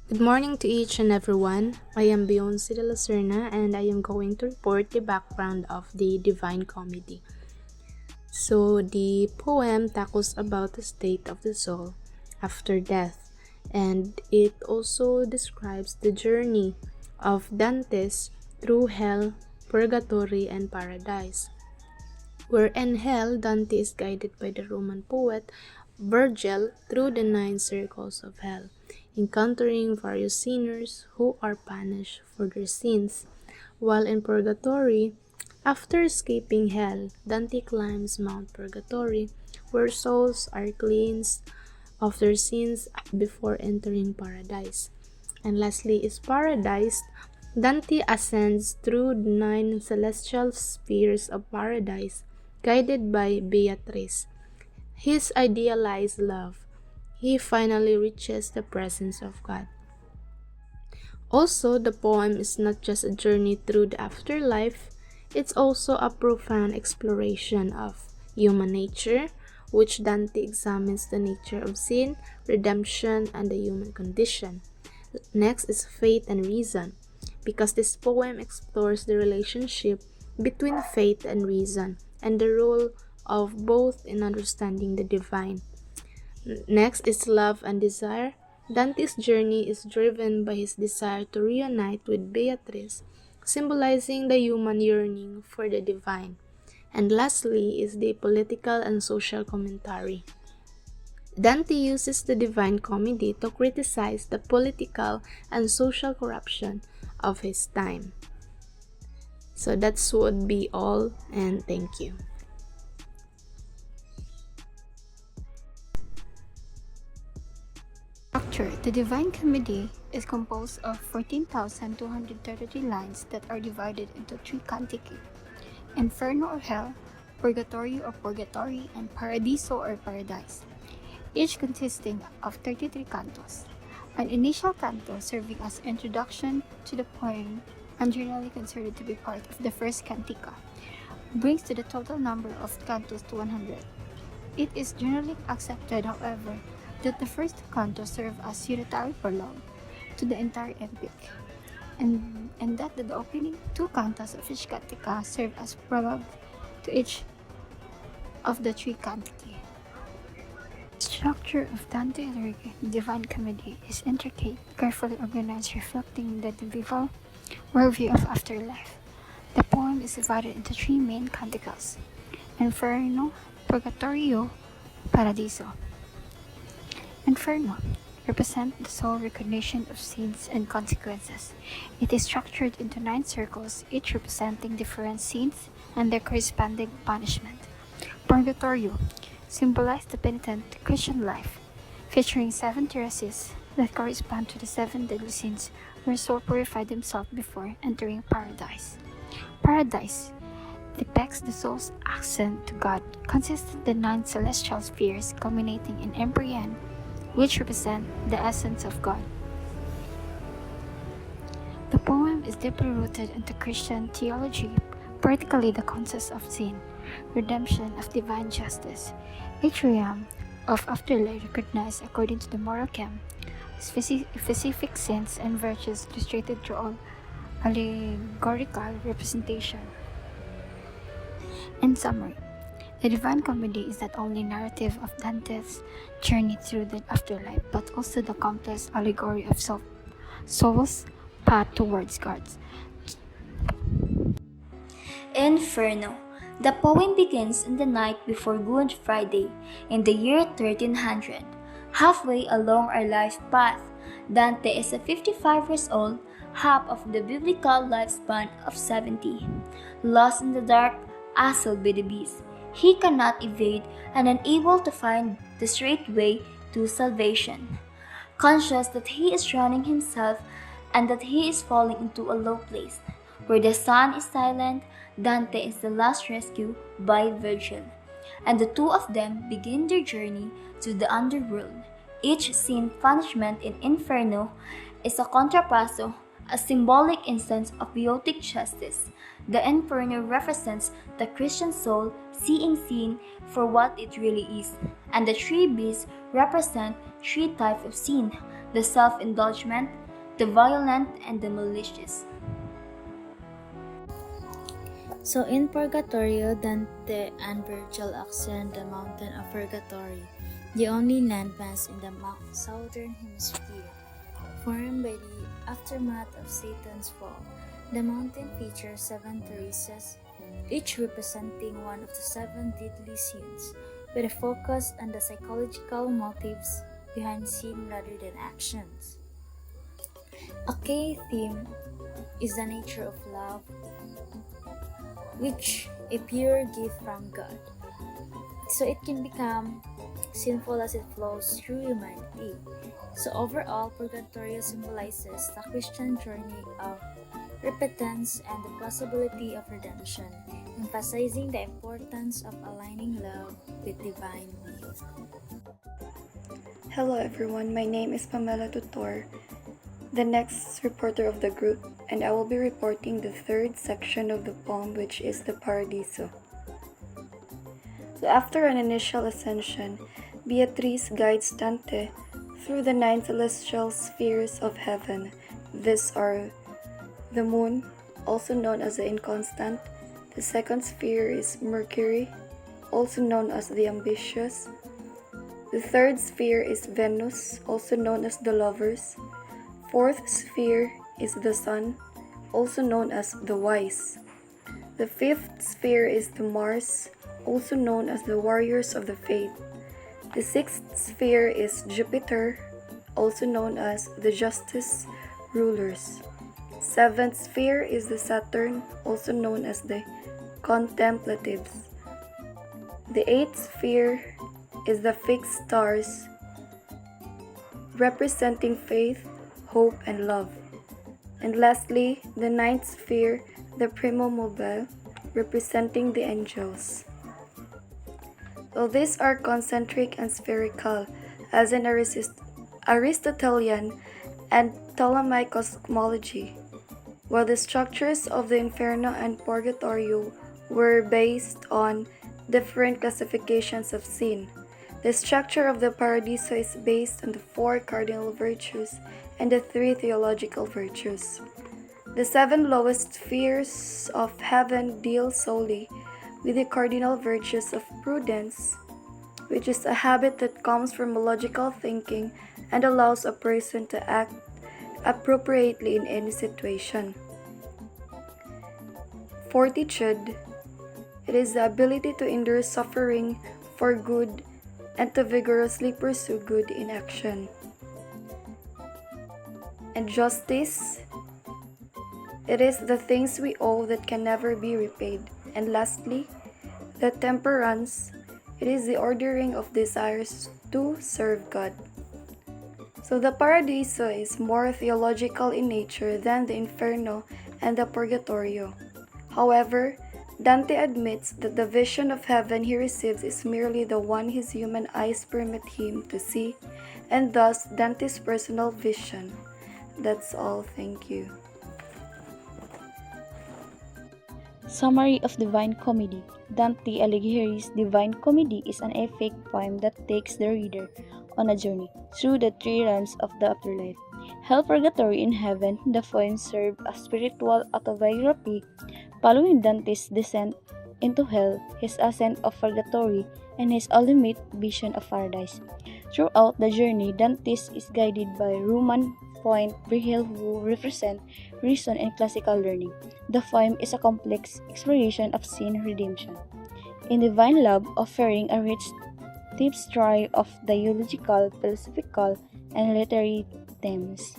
Good morning to each and everyone. I am Beyonce de la Serna and I am going to report the background of the Divine Comedy. So, the poem tackles about the state of the soul after death, and it also describes the journey of Dante's through hell, purgatory, and paradise. Where in hell, Dante is guided by the Roman poet Virgil through the 9 circles of hell, encountering various sinners who are punished for their sins. While in purgatory, after escaping hell, Dante climbs Mount Purgatory, where souls are cleansed of their sins before entering paradise. And lastly is paradise. Dante ascends through the 9 celestial spheres of paradise, guided by Beatrice, his idealized love. He finally reaches the presence of God. Also, the poem is not just a journey through the afterlife, it's also a profound exploration of human nature, which Dante examines the nature of sin, redemption, and the human condition. Next is faith and reason, because this poem explores the relationship between faith and reason and the role of both in understanding the divine. Next is love and desire. Dante's journey is driven by his desire to reunite with Beatrice, symbolizing the human yearning for the divine. And lastly is the political and social commentary. Dante uses the Divine Comedy to criticize the political and social corruption of his time. So that would be all, and thank you. Structure. The Divine Comedy is composed of 14,233 lines that are divided into 3 cantici: Inferno or Hell, Purgatory or Purgatory, and Paradiso or Paradise, each consisting of 33 cantos. An initial canto serving as introduction to the poem and generally considered to be part of the first cantica, brings to the total number of cantos to 100. It is generally accepted, however, that the first canto served as unitary prologue to the entire epic, and that the opening 2 cantos of each cantica serve as prologue to each of the 3 cantici. Structure of Dante's Divine Comedy is intricate, carefully organized, reflecting the medieval worldview of afterlife. The poem is divided into 3 main canticles: Inferno, Purgatorio, Paradiso. Inferno represent the soul recognition of sins and consequences. It is structured into 9 circles, each representing different sins and their corresponding punishment. Purgatorio symbolize the penitent Christian life, featuring 7 terraces that correspond to the 7 deadly sins where soul purified themselves before entering paradise. Paradise depicts the soul's ascent to God, consisting of the 9 celestial spheres culminating in Empyrean, which represent the essence of God. The poem is deeply rooted into Christian theology, particularly the concept of sin, redemption, of divine justice. Each realm of afterlife recognized according to the moral camp, specific sins and virtues illustrated through all allegorical representation. In summary, the Divine Comedy is not only a narrative of Dante's journey through the afterlife, but also the complex allegory of soul's path towards God. Inferno. The poem begins on the night before Good Friday in the year 1300. Halfway along our life path, Dante is 55 years old, half of the biblical lifespan of 70. Lost in the dark, assailed by the beast, he cannot evade and unable to find the straight way to salvation. Conscious that he is drowning himself and that he is falling into a low place, where the sun is silent, Dante is the last rescue by Virgil, and the two of them begin their journey to the underworld. Each sin punishment in Inferno is a contrapasso, a symbolic instance of chaotic justice. The Inferno represents the Christian soul seeing sin for what it really is, and the 3 beasts represent 3 types of sin: the self-indulgent, the violent, and the malicious. So in Purgatorio, Dante and Virgil ascend the mountain of Purgatory, the only landmass in the southern hemisphere, formed by the aftermath of Satan's fall. The mountain features 7 terraces, each representing one of the 7 deadly sins, with a focus on the psychological motives behind sin rather than actions. A key theme is the nature of love, which a pure gift from God. So it can become sinful as it flows through humanity. So overall, Purgatorio symbolizes the Christian journey of repentance and the possibility of redemption, emphasizing the importance of aligning love with divine will. Hello everyone, my name is Pamela Tutor, the next reporter of the group, and I will be reporting the third section of the poem, which is the Paradiso. So after an initial ascension, Beatrice guides Dante through the 9 celestial spheres of heaven. These are the moon, also known as the inconstant. The second sphere is Mercury, also known as the ambitious. The third sphere is Venus, also known as the lovers. Fourth sphere is the sun, also known as the wise. The fifth sphere is the Mars, also known as the warriors of the faith. The sixth sphere is Jupiter, also known as the justice rulers. Seventh sphere is the Saturn, also known as the contemplatives. The eighth sphere is the fixed stars, representing faith, hope, and love. And lastly, the ninth sphere, the primo mobile, representing the angels. So these are concentric and spherical, as in Aristotelian and Ptolemaic cosmology, while the structures of the Inferno and Purgatorio were based on different classifications of sin. The structure of the Paradiso is based on the 4 cardinal virtues and the 3 theological virtues. The 7 lowest spheres of heaven deal solely with the cardinal virtues of prudence, which is a habit that comes from logical thinking and allows a person to act appropriately in any situation. Fortitude, it is the ability to endure suffering for good and to vigorously pursue good in action. And justice, it is the things we owe that can never be repaid. And lastly, the temperance, it is the ordering of desires to serve God. So the Paradiso is more theological in nature than the Inferno and the Purgatorio. However, Dante admits that the vision of heaven he receives is merely the one his human eyes permit him to see, and thus Dante's personal vision. That's all, thank you. Summary of Divine Comedy. Dante Alighieri's Divine Comedy is an epic poem that takes the reader on a journey through the 3 realms of the afterlife. Hell, Purgatory, and Heaven, the poem served as spiritual autobiography following Dante's descent into hell, his ascent of Purgatory, and his ultimate vision of paradise. Throughout the journey, Dante is guided by Roman point Virgil, who represent reason and classical learning. The poem is a complex exploration of sin redemption. In Divine Love, offering a rich tapestry of theological, philosophical, and literary themes.